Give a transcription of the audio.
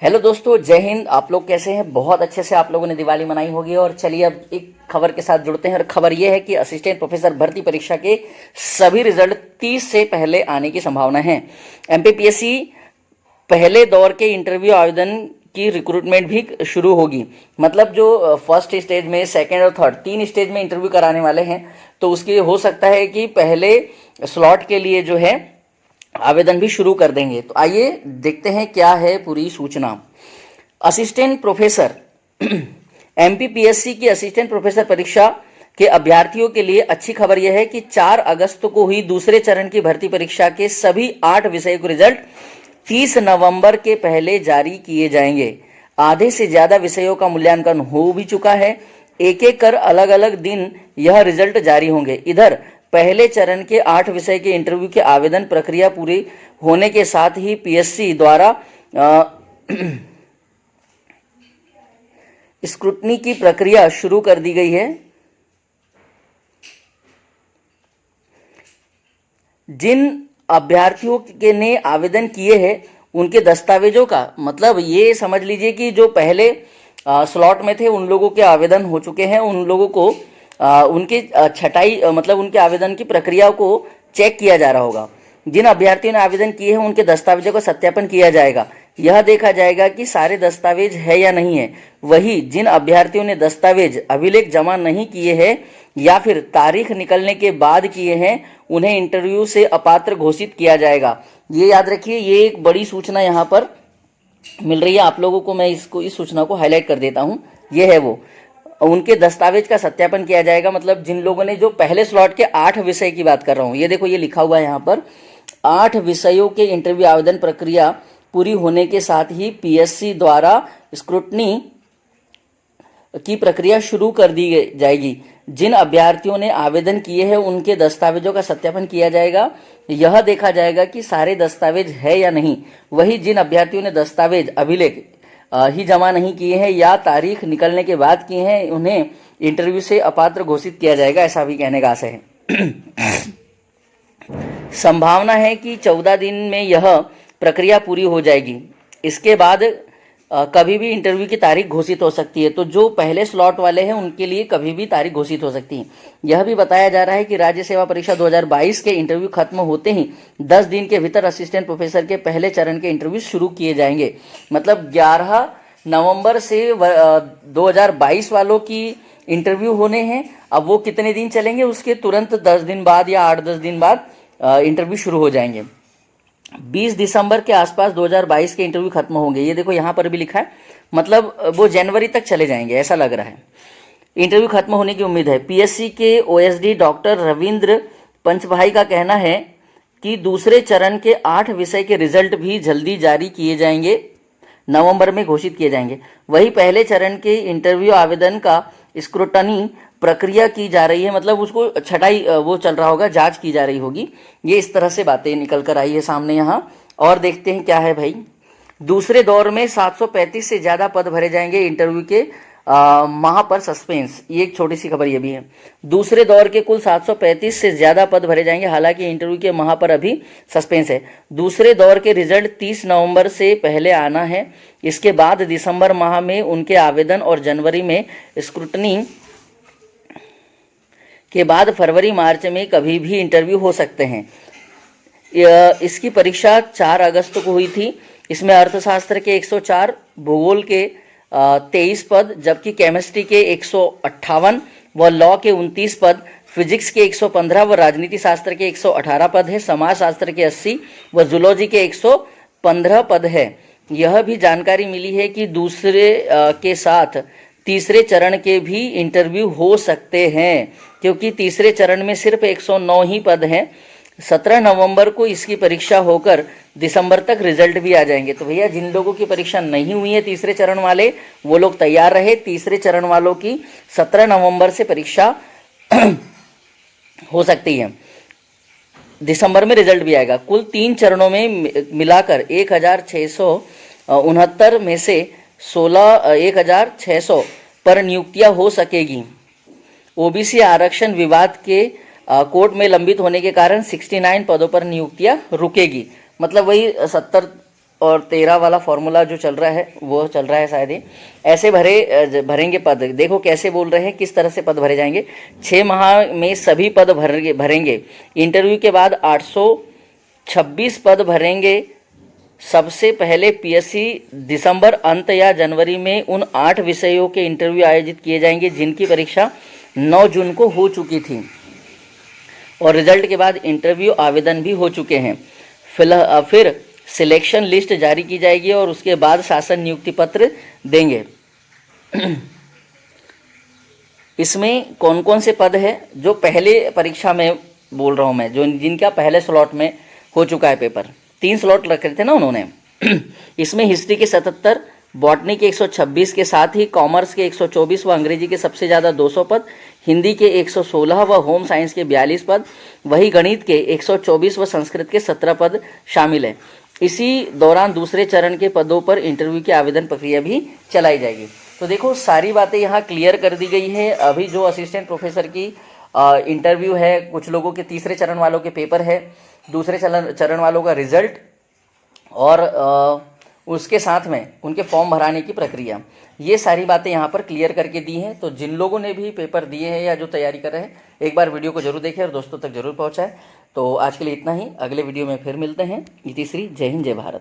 Hello दोस्तों, जय हिंद। आप लोग कैसे हैं? बहुत अच्छे से आप लोगों ने दिवाली मनाई होगी। और चलिए अब एक खबर के साथ जुड़ते हैं। और खबर ये है कि असिस्टेंट प्रोफेसर भर्ती परीक्षा के सभी रिजल्ट 30 से पहले आने की संभावना है। एमपीपीएससी पहले दौर के इंटरव्यू आवेदन की रिक्रूटमेंट भी शुरू होगी। मतलब जो फर्स्ट स्टेज में, सेकेंड और थर्ड, 3 स्टेज में इंटरव्यू कराने वाले हैं, तो उसके हो सकता है कि पहले स्लॉट के लिए जो है आवेदन भी शुरू कर देंगे। तो आइए देखते हैं क्या है पूरी सूचना। असिस्टेंट प्रोफेसर एमपीपीएससी की असिस्टेंट प्रोफेसर परीक्षा के अभ्यर्थियों के लिए अच्छी खबर यह है कि 4 अगस्त को हुई दूसरे चरण की भर्ती परीक्षा के सभी 8 विषयों के रिजल्ट 30 नवंबर के पहले जारी किए जाएंगे। आधे से ज्यादा विषयों का मूल्यांकन हो भी चुका है। एक एक कर अलग अलग दिन यह रिजल्ट जारी होंगे। इधर पहले चरण के 8 विषय के इंटरव्यू के आवेदन प्रक्रिया पूरी होने के साथ ही पीएससी द्वारा स्क्रूटनी की प्रक्रिया शुरू कर दी गई है। जिन अभ्यर्थियों के ने आवेदन किए हैं उनके दस्तावेजों का, मतलब ये समझ लीजिए कि जो पहले स्लॉट में थे उन लोगों के आवेदन हो चुके हैं। उन लोगों को उनकी छटाई मतलब उनके आवेदन की प्रक्रिया को चेक किया जा रहा होगा। जिन अभ्यर्थियों ने आवेदन किए हैं उनके दस्तावेजों का सत्यापन किया जाएगा। यह देखा जाएगा कि सारे दस्तावेज है या नहीं है। वही जिन अभ्यर्थियों ने दस्तावेज अभिलेख जमा नहीं किए हैं या फिर तारीख निकलने के बाद किए हैं, उन्हें इंटरव्यू से अपात्र घोषित किया जाएगा। ये याद रखिए, ये एक बड़ी सूचना यहाँ पर मिल रही है आप लोगों को। मैं इस सूचना को हाईलाइट कर देता हूँ। ये है वो, उनके दस्तावेज का सत्यापन किया जाएगा। मतलब जिन लोगों ने, जो पहले स्लॉट के 8 विषय की बात कर रहा हूँ, ये देखो ये लिखा हुआ है यहाँ पर, 8 विषयों के इंटरव्यू आवेदन प्रक्रिया पूरी होने के साथ ही पीएससी द्वारा स्क्रूटनी की प्रक्रिया शुरू कर दी जाएगी। जिन अभ्यर्थियों ने आवेदन किए हैं उनके दस्तावेजों का सत्यापन किया जाएगा। यह देखा जाएगा कि सारे दस्तावेज है या नहीं। वही जिन अभ्यर्थियों ने दस्तावेज अभिलेख ही जमा नहीं किए हैं या तारीख निकलने के बाद किए हैं, उन्हें इंटरव्यू से अपात्र घोषित किया जाएगा। ऐसा भी कहने का आशय है। संभावना है कि 14 दिन में यह प्रक्रिया पूरी हो जाएगी। इसके बाद कभी भी इंटरव्यू की तारीख घोषित हो सकती है। तो जो पहले स्लॉट वाले हैं उनके लिए कभी भी तारीख घोषित हो सकती है। यह भी बताया जा रहा है कि राज्य सेवा परीक्षा 2022 के इंटरव्यू खत्म होते ही 10 दिन के भीतर असिस्टेंट प्रोफेसर के पहले चरण के इंटरव्यू शुरू किए जाएंगे। मतलब 11 नवंबर से 2022 वालों की इंटरव्यू होने हैं। अब वो कितने दिन चलेंगे, उसके तुरंत 10 दिन बाद या 8-10 दिन बाद इंटरव्यू शुरू हो जाएंगे। 20 दिसंबर के आसपास 2022 के इंटरव्यू खत्म होंगे। ये देखो यहाँ पर भी लिखा है, मतलब वो जनवरी तक चले जाएंगे, ऐसा लग रहा है। इंटरव्यू खत्म होने की उम्मीद है। पीएससी के ओएसडी डॉक्टर रविंद्र पंचभाई का कहना है कि दूसरे चरण के 8 विषय के रिजल्ट भी जल्दी जारी किए जाएंगे, नवंबर में घोषित किए जाएंगे। वही पहले चरण के इंटरव्यू आवेदन का स्क्रूटनी प्रक्रिया की जा रही है, मतलब उसको छटाई वो चल रहा होगा, जांच की जा रही होगी। ये इस तरह से बातें निकल कर आई है सामने यहाँ। और देखते हैं क्या है भाई। दूसरे दौर में 735 से ज्यादा पद भरे जाएंगे। इंटरव्यू के माह पर सस्पेंस, ये एक छोटी सी खबर ये भी है। दूसरे दौर के कुल 735 से ज्यादा पद भरे जाएंगे। हालांकि इंटरव्यू के माह पर अभी सस्पेंस है। दूसरे दौर के रिजल्ट 30 नवंबर से पहले आना है। इसके बाद दिसंबर माह में उनके आवेदन और जनवरी में स्क्रूटनी के बाद फरवरी मार्च में कभी भी इंटरव्यू हो सकते हैं। इसकी परीक्षा 4 अगस्त को हुई थी। इसमें अर्थशास्त्र के 104, भूगोल के 23 पद, जबकि केमिस्ट्री के 158 व लॉ के 29 पद, फिजिक्स के 115 व राजनीति शास्त्र के 118 पद है। समाज शास्त्र के 80 व जूलॉजी के 115 पद है। यह भी जानकारी मिली है कि दूसरे के साथ तीसरे चरण के भी इंटरव्यू हो सकते हैं, क्योंकि तीसरे चरण में सिर्फ 109 ही पद हैं। 17 नवंबर को इसकी परीक्षा होकर दिसंबर तक रिजल्ट भी आ जाएंगे। तो भैया जिन लोगों की परीक्षा नहीं हुई है तीसरे चरण वाले, वो लोग तैयार रहे। तीसरे चरण वालों की 17 नवंबर से परीक्षा हो सकती है। दिसंबर में रिजल्ट भी आएगा। कुल 3 चरणों में मिलाकर 1669 में से 1600 पर नियुक्तियां हो सकेगी। ओबीसी आरक्षण विवाद के कोर्ट में लंबित होने के कारण 69 पदों पर नियुक्तियां रुकेगी। मतलब वही 70 और 13 वाला फॉर्मूला जो चल रहा है वो चल रहा है शायद ही। ऐसे भरेंगे पद। देखो कैसे बोल रहे हैं, किस तरह से पद भरे जाएंगे। 6 माह में सभी पद भरेंगे। इंटरव्यू के बाद 826 पद भरेंगे। सबसे पहले पीएससी दिसंबर अंत या जनवरी में उन 8 विषयों के इंटरव्यू आयोजित किए जाएंगे जिनकी परीक्षा 9 जून को हो चुकी थी और रिजल्ट के बाद इंटरव्यू आवेदन भी हो चुके हैं। फिर सिलेक्शन लिस्ट जारी की जाएगी और उसके बाद शासन नियुक्ति पत्र देंगे। इसमें कौन कौन से पद है जो पहले परीक्षा में बोल रहा हूँ मैं, जो जिनका पहले स्लॉट में हो चुका है पेपर। 3 स्लॉट रखे थे ना उन्होंने। इसमें हिस्ट्री के 77, बॉटनी के 126 के साथ ही कॉमर्स के 124 व अंग्रेजी के सबसे ज़्यादा 200 पद, हिंदी के 116 व होम साइंस के 42 पद, वही गणित के 124 व संस्कृत के 17 पद शामिल हैं। इसी दौरान दूसरे चरण के पदों पर इंटरव्यू की आवेदन प्रक्रिया भी चलाई जाएगी। तो देखो सारी बातें यहाँ क्लियर कर दी गई है। अभी जो असिस्टेंट प्रोफेसर की इंटरव्यू है, कुछ लोगों के तीसरे चरण वालों के पेपर है, दूसरे चरण वालों का रिजल्ट और उसके साथ में उनके फॉर्म भराने की प्रक्रिया, ये सारी बातें यहाँ पर क्लियर करके दी हैं। तो जिन लोगों ने भी पेपर दिए हैं या जो तैयारी कर रहे हैं, एक बार वीडियो को जरूर देखें और दोस्तों तक जरूर पहुँचाएं। तो आज के लिए इतना ही। अगले वीडियो में फिर मिलते हैं। इति श्री, जय हिंद, जय भारत।